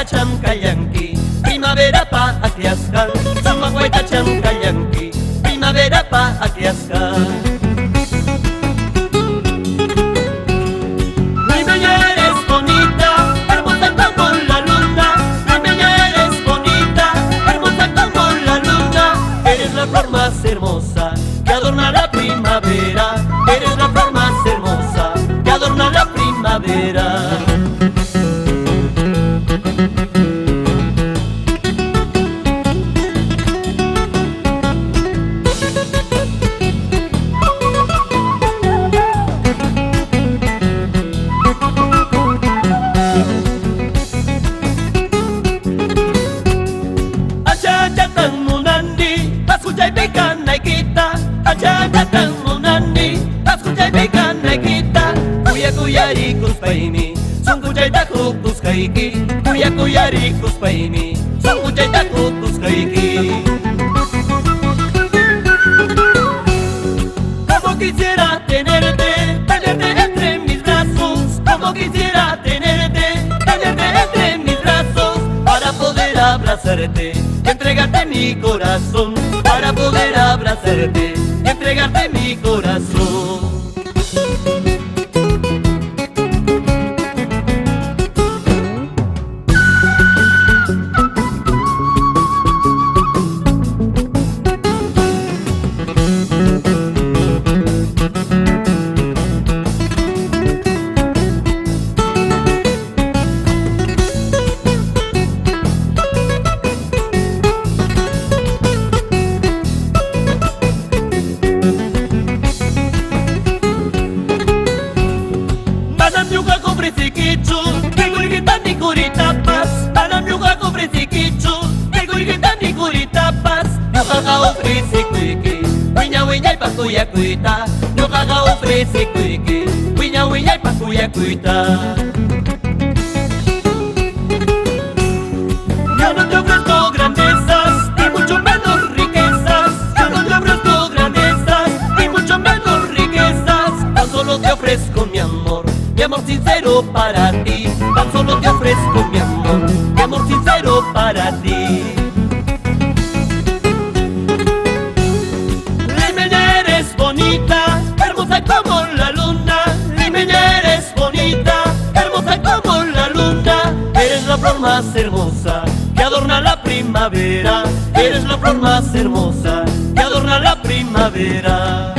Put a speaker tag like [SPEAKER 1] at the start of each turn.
[SPEAKER 1] chamcayanqui, primavera pa Aquiasca. Zamacuaita chamcayanqui, primavera pa Aquiasca. Limeña eres bonita, hermosa como la luna. Limeña eres bonita, hermosa como la luna. Eres la flor más hermosa que adorna la primavera. Eres la flor más hermosa que adorna la primavera. Kuyarikus paimi, son kuchaita kukus kaiki. Como quisiera tenerte entre mis brazos. Como quisiera tenerte entre mis brazos. Para poder abrazarte y entregarte mi corazón. Para poder abrazarte y entregarte mi corazón. No caga ofrece cuique, huiña y pacuya cuita. Yo no te ofrezco grandezas, ni mucho menos riquezas. Yo no te ofrezco grandezas, ni mucho menos riquezas. Tan solo te ofrezco mi amor sincero para ti. Tan solo te ofrezco mi amor sincero para ti. Hermosa como la luna, limeña eres bonita, hermosa como la luna. Eres la flor más hermosa que adorna la primavera. Eres la flor más hermosa que adorna la primavera.